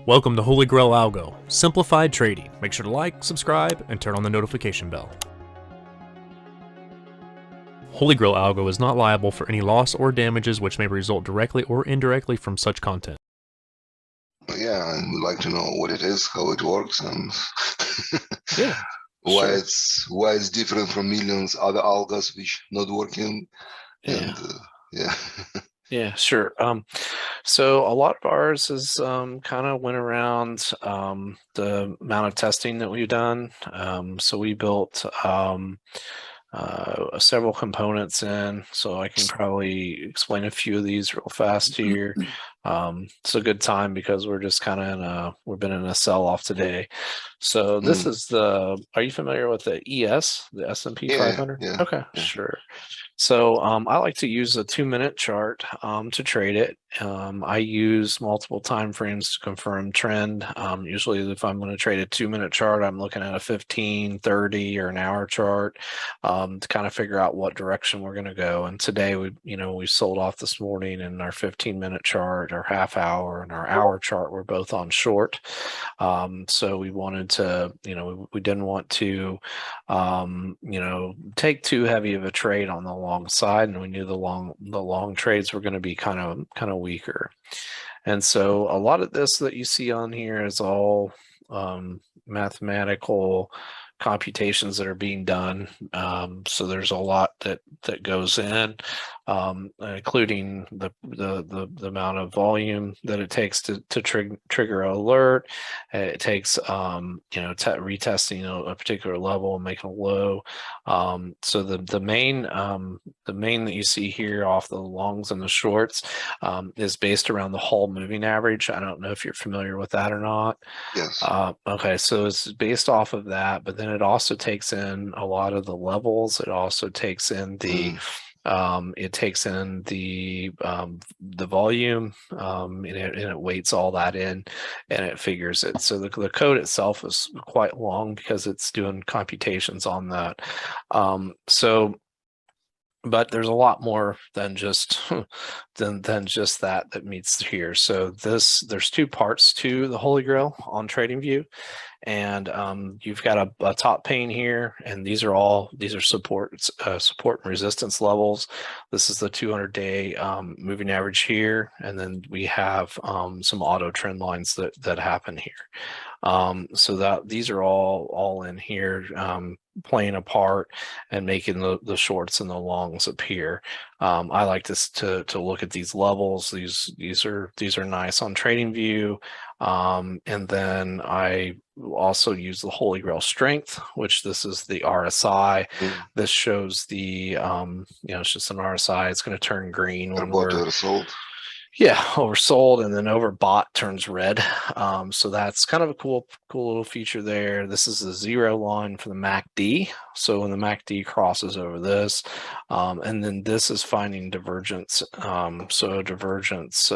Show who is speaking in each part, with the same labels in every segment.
Speaker 1: Welcome to Holy Grail Algo, simplified trading. Make sure to like, subscribe, and turn on the notification bell. Holy Grail Algo is not liable for any loss or damages which may result directly or indirectly from such content.
Speaker 2: Yeah, and we'd like to know what it is, how it works, and
Speaker 1: Yeah,
Speaker 2: why
Speaker 1: sure.
Speaker 2: it's different from millions other algos which not working.
Speaker 3: Yeah.
Speaker 2: And yeah.
Speaker 3: Yeah, sure. So a lot of ours is kind of went around the amount of testing that we've done. So we built several components in, so I can probably explain a few of these real fast here. It's a good time because we're just kind of we've been in a sell-off today. So this is are you familiar with the ES, the S&P 500?
Speaker 2: Yeah.
Speaker 3: Okay, sure. So I like to use a 2-minute chart to trade it. I use multiple time frames to confirm trend. Usually if I'm going to trade a 2-minute chart, I'm looking at a 15, 30, or an hour chart to kind of figure out what direction we're going to go. And today we sold off this morning, and our 15-minute chart, our half hour, and our hour chart were both on short. So we wanted to, we didn't want to, take too heavy of a trade on the long side, and we knew the long trades were going to be kind of weaker. And so a lot of this that you see on here is all mathematical computations that are being done. So there's a lot that goes in, including the amount of volume that it takes to trigger an alert. It takes retesting a particular level and making a low. So the main that you see here off the longs and the shorts is based around the Hall moving average. I don't know if you're familiar with that or not.
Speaker 2: Yes.
Speaker 3: Okay, so it's based off of that, but then it also takes in a lot of the levels. It also takes in the the volume, and it weights all that in, and it figures it. So the code itself is quite long because it's doing computations on that. But there's a lot more than just than just that meets here. So there's two parts to the Holy Grail on TradingView, and you've got a top pane here, and these are support and resistance levels. This is the 200-day moving average here, and then we have some auto trend lines that happen here. So that these are all in here, playing a part and making the shorts and the longs appear. I like to look at these levels. These are nice on TradingView, and then I also use the Holy Grail strength, which this is the RSI. This shows the it's just an RSI. It's going to turn green when we're
Speaker 2: sold.
Speaker 3: Yeah, oversold, and then overbought turns red. So that's kind of a cool little feature there. This is the 0 line for the MACD. So when the MACD crosses over this, and then this is finding divergence. So divergence,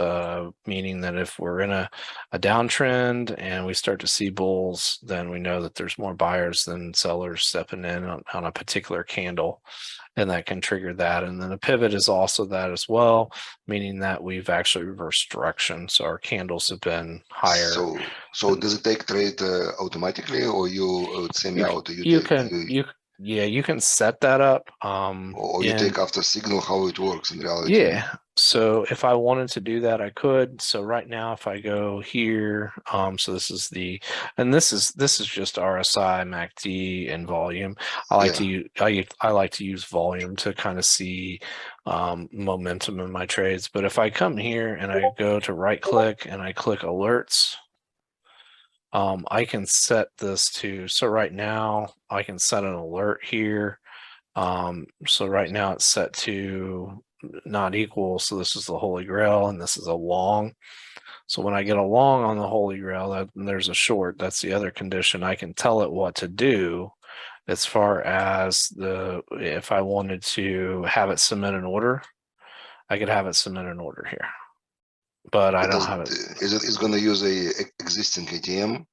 Speaker 3: meaning that if we're in a downtrend and we start to see bulls, then we know that there's more buyers than sellers stepping in on a particular candle, and that can trigger that. And then a pivot is also that as well, meaning that we've actually reversed direction. So our candles have been higher.
Speaker 2: So does it take trade automatically, or you semi auto?
Speaker 3: You can set that up.
Speaker 2: Or you take after signal, how it works in reality.
Speaker 3: Yeah. So if I wanted to do that, I could. So right now, if I go here, so this is just RSI, MACD, and volume. I like to use volume to kind of see momentum in my trades. But if I come here and I go to right click and I click alerts, I can set this to, so right now I can set an alert here. So right now it's set to not equal. So this is the Holy Grail and this is a long. So when I get a long on the Holy Grail, there's a short. That's the other condition. I can tell it what to do as far as if I wanted to have it submit an order, I could have it submit an order here. But I don't have it.
Speaker 2: It's going to use a existing ATM?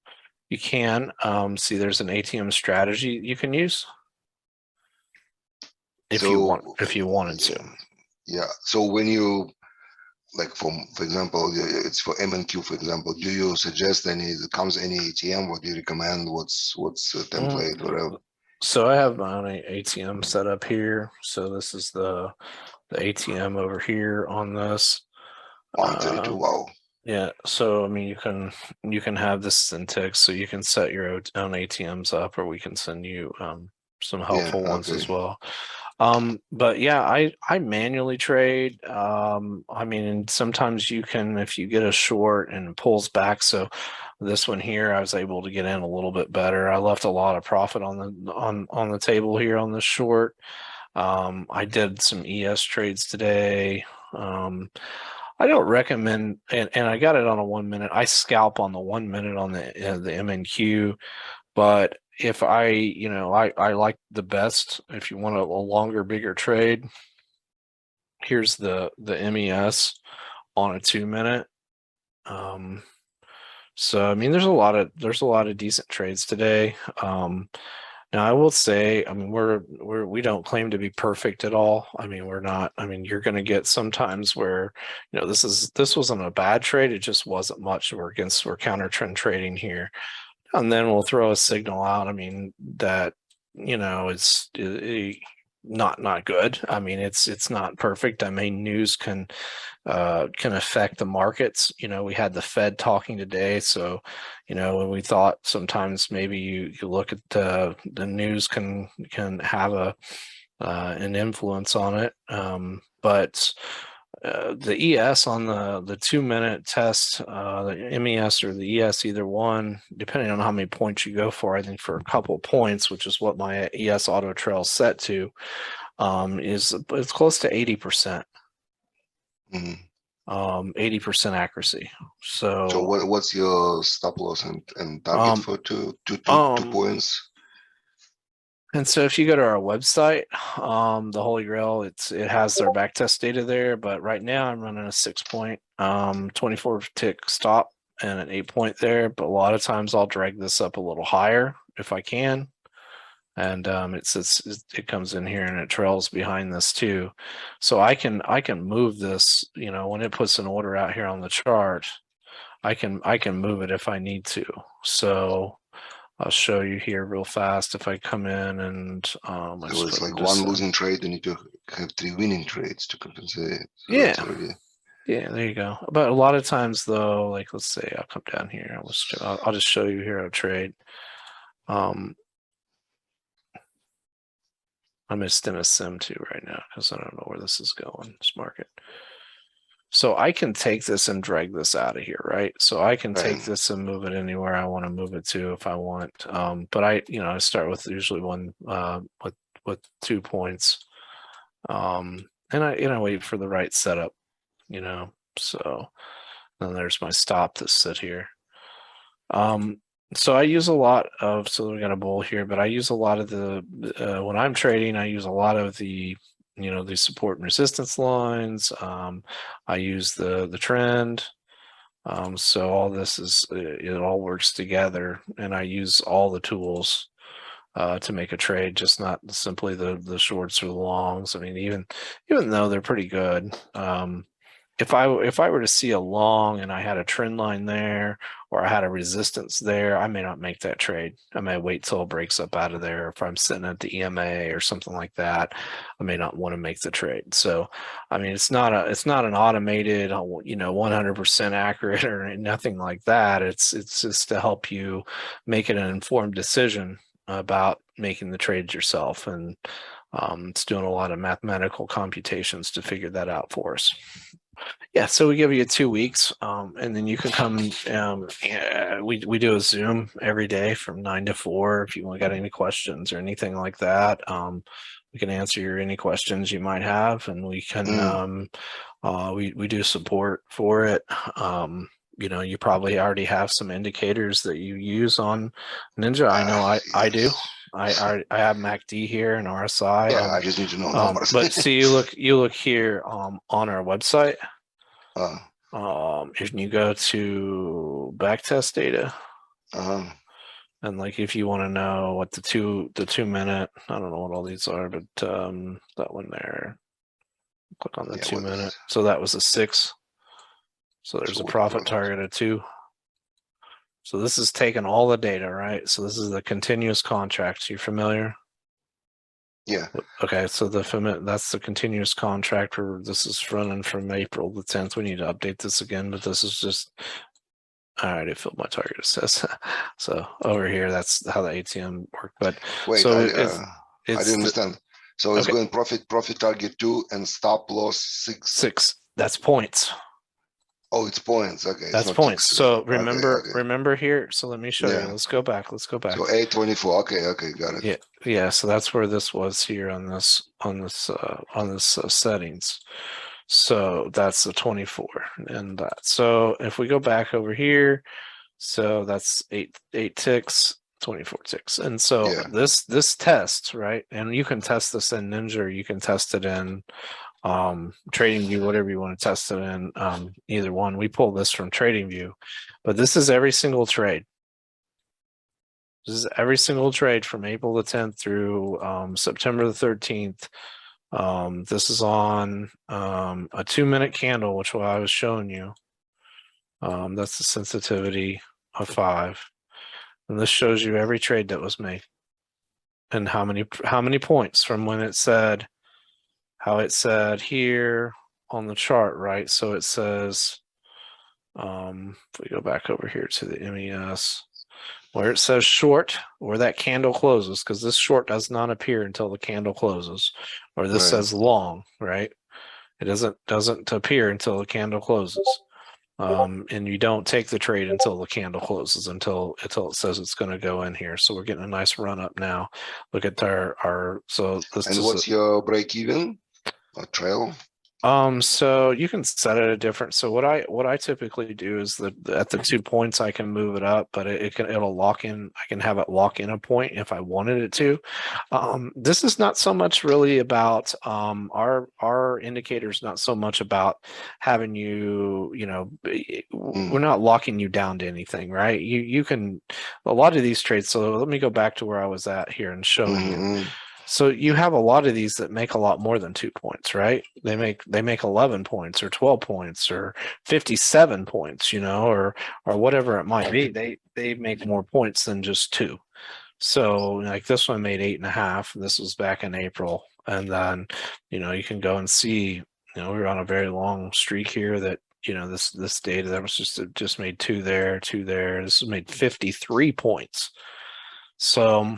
Speaker 3: You can. See, there's an ATM strategy you can use if you wanted to.
Speaker 2: Yeah. So when you like for example, it's for M&Q, for example. Do you suggest any ATM? What do you recommend? What's the template, whatever?
Speaker 3: So I have my own ATM set up here. So this is the ATM over here on this.
Speaker 2: 132. Wow.
Speaker 3: Yeah, so I mean, you can have this in ticks, so you can set your own ATMs up, or we can send you some helpful ones as well. But yeah, I manually trade. I mean, and sometimes you can, if you get a short and it pulls back. So this one here, I was able to get in a little bit better. I left a lot of profit on the table here on this short. I did some ES trades today. I don't recommend, and I got it on a 1 minute. I scalp on the 1 minute on the MNQ, but if I like the best, if you want a longer, bigger trade, here's the MES on a 2 minute. So I mean, there's a lot of decent trades today. Now I will say, I mean, we don't claim to be perfect at all. I mean, we're not. I mean, you're going to get sometimes where, this wasn't a bad trade. It just wasn't much. We're counter trend trading here, and then we'll throw a signal out. I mean, that it's not good. I mean, it's not perfect. I mean, news can affect the markets. We had the Fed talking today, so when we thought sometimes maybe you look at the news can have an influence on it, but the ES on the 2 minute test, the MES or the ES, either one, depending on how many points you go for, I think for a couple points, which is what my ES auto trail is set to, it's close to 80%. 80% accuracy. So
Speaker 2: what's your stop loss and target for two points?
Speaker 3: And so if you go to our website, the Holy Grail, it has their back test data there, but right now I'm running a 6-point, 24 tick stop and an 8-point there. But a lot of times I'll drag this up a little higher if I can. And it comes in here and it trails behind this too. So I can move this, when it puts an order out here on the chart, I can move it if I need to. So I'll show you here real fast. If I come in and
Speaker 2: so it's like one losing trade, you need to have 3 winning trades to compensate. So
Speaker 3: yeah. Yeah, there you go. But a lot of times though, like let's say I'll come down here. I'll just show you here how to trade. I'm just in a sim too right now because I don't know where this is going, this market. So I can take this and drag this out of here, right? So I can take this and move it anywhere I want to move it to if I want. But I start with usually one with 2 points. And I wait for the right setup, So then there's my stop to sit here. So I use a lot of, so we got a bull here, but I use a lot of when I'm trading, I use a lot of the support and resistance lines. I use the trend. So all this it all works together, and I use all the tools to make a trade, just not simply the shorts or the longs. I mean, even though they're pretty good, if I were to see a long and I had a trend line there or I had a resistance there, I may not make that trade. I may wait till it breaks up out of there. If I'm sitting at the EMA or something like that, I may not want to make the trade. So, I mean, it's not an automated, 100% accurate or nothing like that. It's just to help you make it an informed decision about making the trades yourself, and it's doing a lot of mathematical computations to figure that out for us. Yeah, so we give you 2 weeks, and then you can come. We do a Zoom every day from 9 to 4. If you got any questions or anything like that, we can answer any questions you might have, and we can. We do support for it. You probably already have some indicators that you use on Ninja. I know I do. I have MACD here and RSI.
Speaker 2: I just need to know numbers.
Speaker 3: But see, you look here on our website. If you go to backtest data, and like if you want to know what the 2 minute, I don't know what all these are, but that one there, click on the 2 minute. So that was a 6. So there's
Speaker 2: So
Speaker 3: a
Speaker 2: what
Speaker 3: profit target of 2. So this is taking all the data, right? So this is the continuous contracts. You familiar?
Speaker 2: Yeah.
Speaker 3: Okay, so that's the continuous contract. This is running from April the 10th. We need to update this again, but this is just all right. It filled my target. It says so over here. That's how the ATM work. But
Speaker 2: Wait,
Speaker 3: so
Speaker 2: I
Speaker 3: it's
Speaker 2: didn't understand. So it's
Speaker 3: okay.
Speaker 2: going profit target 2 and stop loss 6.
Speaker 3: 6. That's points.
Speaker 2: Oh, it's points. Okay, it's
Speaker 3: That's
Speaker 2: not
Speaker 3: points.
Speaker 2: ticks.
Speaker 3: So
Speaker 2: Okay.
Speaker 3: remember here. So let me show you.
Speaker 2: Yeah.
Speaker 3: Let's go back.
Speaker 2: So 824. Okay, got it.
Speaker 3: Yeah. So that's where this was here on this settings. So that's the 24 and that. So if we go back over here, so that's 8 ticks, 24 ticks. And so
Speaker 2: Yeah.
Speaker 3: this test, right? And you can test this in Ninja, or you can test it in TradingView, whatever you want to test it in, either one. We pull this from TradingView, but this is every single trade. This is every single trade from April the 10th through September the 13th. This is on a 2-minute candle, which I was showing you. That's the sensitivity of 5. And this shows you every trade that was made and how many points from when it said, how it said here on the chart, right? So it says, if we go back over here to the MES, where it says short, where that candle closes, because this short does not appear until the candle closes, or this
Speaker 2: Right.
Speaker 3: says long, right? It doesn't appear until the candle closes. And you don't take the trade until the candle closes, until it says it's going to go in here. So we're getting a nice run up now. Look at our so this
Speaker 2: And
Speaker 3: is
Speaker 2: what's your break even or trail?
Speaker 3: so you can set it a different. So what I typically do is at the 2 points I can move it up, but it'll lock in. I can have it lock in a point if I wanted it to. This is not so much really about our indicators. Not so much about having we're not locking you down to anything, right? You can a lot of these trades. So let me go back to where I was at here and showing you. So you have a lot of these that make a lot more than 2 points, right? They make 11 points or 12 points or 57 points, or whatever it might be. They make more points than just 2. So like this one made 8.5. This was back in April, and then you can go and see. We're on a very long streak here that this data that was just made 2 there, 2 there. This has made 53 points. So.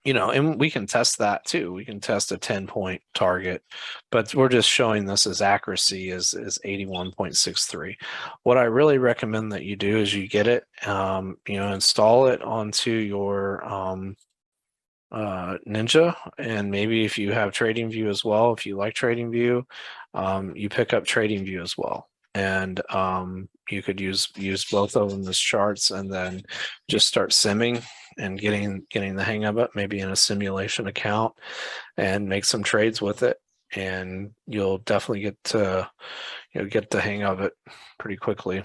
Speaker 3: And we can test that too. We can test a 10-point target, but we're just showing this as accuracy is 81.63. What I really recommend that you do is you get it, install it onto your Ninja, and maybe if you have TradingView as well, if you like TradingView, you pick up TradingView as well. And you could use both of them as charts, and then just start simming and getting the hang of it, maybe in a simulation account, and make some trades with it, and you'll definitely get get the hang of it pretty quickly.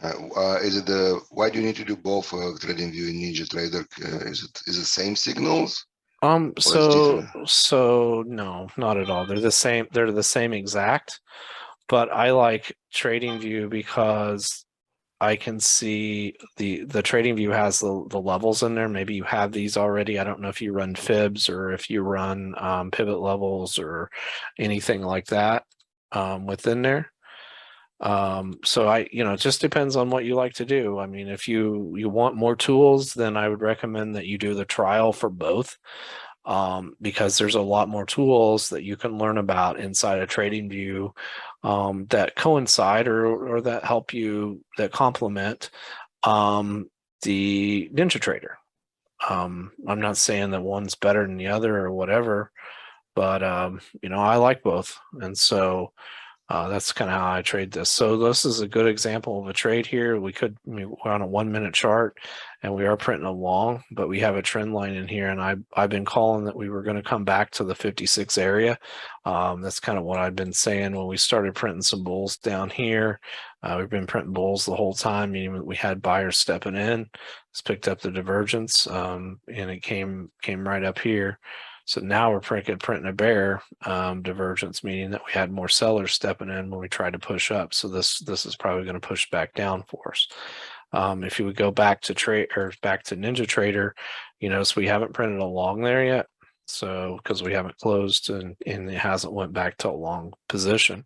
Speaker 2: Why do you need to do both TradingView and NinjaTrader? Is it same signals?
Speaker 3: So no, not at all. They're the same. They're the same exact. But I like TradingView because I can see the TradingView has the levels in there. Maybe you have these already. I don't know if you run fibs or if you run pivot levels or anything like that within there. So it just depends on what you like to do. I mean, if you want more tools, then I would recommend that you do the trial for both. Because there's a lot more tools that you can learn about inside of TradingView that coincide or that help you, that complement the NinjaTrader. I'm not saying that one's better than the other or whatever, but I like both, and so that's kind of how I trade this. So this is a good example of a trade here. We're on a 1-minute chart, and we are printing a long, but we have a trend line in here, and I've been calling that we were going to come back to the 56 area. That's kind of what I've been saying when we started printing some bulls down here. We've been printing bulls the whole time, meaning we had buyers stepping in. It's picked up the divergence, and it came right up here. So now we're printing a bear divergence, meaning that we had more sellers stepping in when we tried to push up. So this is probably going to push back down for us. If you would go back to back to NinjaTrader, you notice we haven't printed a long there yet. So because we haven't closed and it hasn't went back to a long position.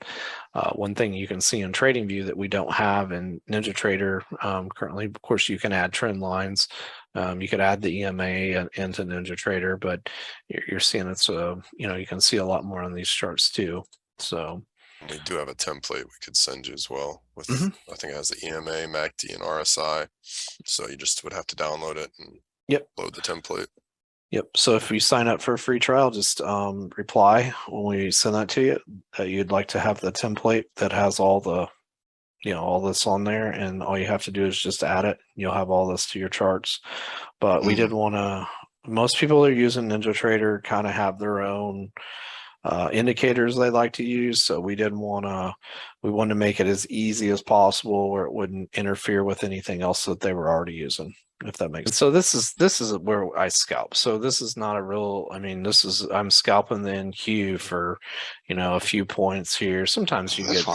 Speaker 3: One thing you can see in TradingView that we don't have in NinjaTrader currently, of course, you can add trend lines. You could add the EMA into NinjaTrader, but you're seeing it's you can see a lot more on these charts too. So
Speaker 4: we do have a template we could send you as well with
Speaker 3: Mm-hmm.
Speaker 4: I think it has the EMA, MACD, and RSI. So you just would have to download it and load the template.
Speaker 3: Yep. So if you sign up for a free trial, just reply when we send that to you that you'd like to have the template that has all the all this on there, and all you have to do is just add it. You'll have all this to your charts. But we did want to. Most people that are using NinjaTrader kind of have their own indicators they like to use. So we wanted to make it as easy as possible where it wouldn't interfere with anything else that they were already using, if that makes sense. So this is where I scalp. So this is not a real, I'm scalping the NQ for, a few points here. Sometimes you get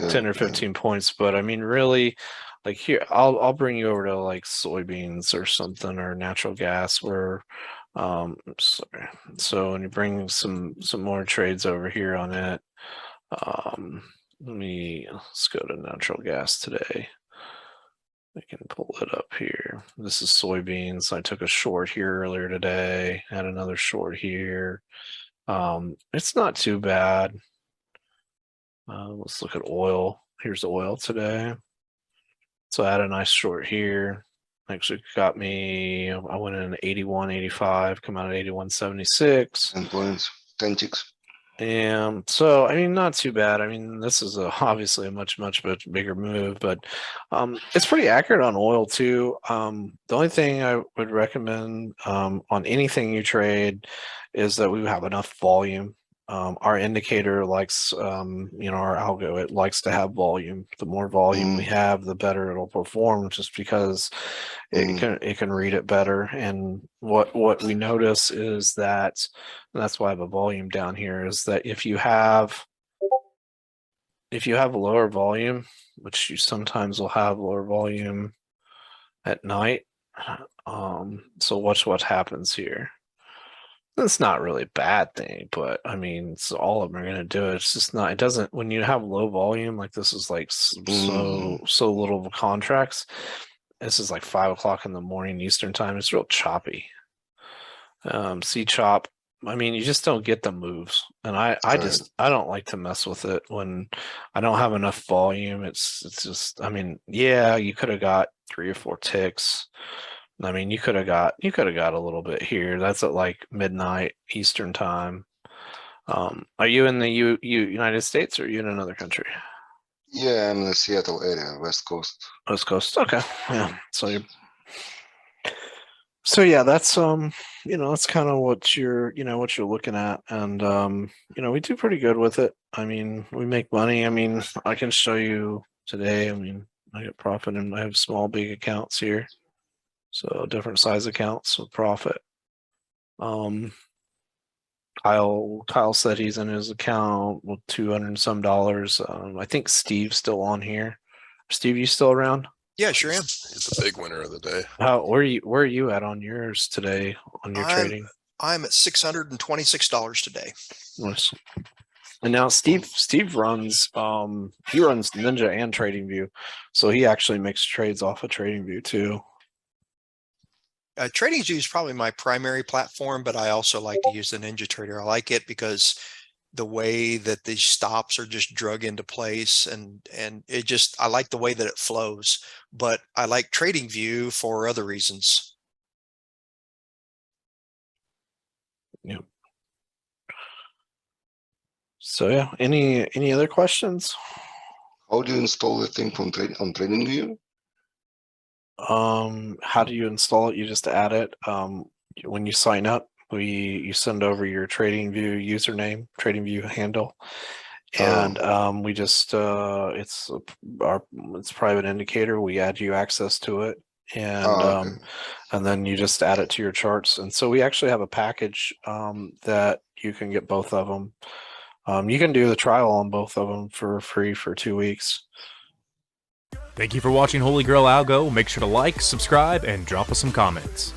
Speaker 3: 10 or 15 points, but I mean, really, like here, I'll bring you over to like soybeans or something, or natural gas, where sorry. So when you bring some more trades over here on it, let's go to natural gas today. I can pull it up here. This is soybeans. I took a short here earlier today, had another short here. It's not too bad. Let's look at oil. Here's oil today. So I had a nice short here. Actually got me, I went in 81.85, come out at 81.76.
Speaker 2: 10 points, 10 ticks.
Speaker 3: And so, I mean, not too bad. I mean, this is obviously a much bigger move, but it's pretty accurate on oil too. The only thing I would recommend on anything you trade is that we have enough volume. Our indicator likes, our algo, it likes to have volume. The more volume we have, the better it'll perform, just because it can read it better. And what we notice is that, and that's why I have a volume down here, is that if you have lower volume, which you sometimes will have lower volume at night, so watch what happens here. It's not really a bad thing, but I mean, so all of them are going to do it. It's just not, it doesn't, when you have low volume, like this is like so little contracts. This is like 5 o'clock in the morning Eastern time. It's real choppy. C chop. I mean, you just don't get the moves, and I don't like to mess with it when I don't have enough volume. It's just, I mean, yeah, you could have got 3 or 4 ticks. I mean, you could have got a little bit here. That's at like midnight Eastern time. Are you in the United States, or are you in another country?
Speaker 2: Yeah, I'm in the Seattle area, West Coast.
Speaker 3: West Coast. Okay. Yeah. So yeah, that's that's kind of what you're looking at, and we do pretty good with it. I mean, we make money. I mean, I can show you today. I mean, I get profit, and I have small, big accounts here, so different size accounts with profit. Kyle said he's in his account with $200 and some. I think Steve's still on here. Steve, you still around?
Speaker 4: Yeah, sure am. He's the big winner of the day.
Speaker 3: Where are you at on yours today on your trading?
Speaker 5: I'm at $626 today.
Speaker 3: Nice. And now Steve runs he runs Ninja and TradingView, so he actually makes trades off of TradingView too.
Speaker 5: TradingView is probably my primary platform, but I also like to use the NinjaTrader. I like it because the way that these stops are just drug into place, and it just, I like the way that it flows, but I like TradingView for other reasons.
Speaker 3: Yeah. So yeah, any other questions?
Speaker 2: How do you install the thing on TradingView?
Speaker 3: How do you install it? You just add it. When you sign up, you send over your TradingView username, TradingView handle, and we just it's private indicator. We add you access to it, and and then you just add it to your charts. And so we actually have a package that you can get both of them. You can do the trial on both of them for free for 2 weeks.
Speaker 1: Thank you for watching Holy Grail Algo. Make sure to like, subscribe, and drop us some comments.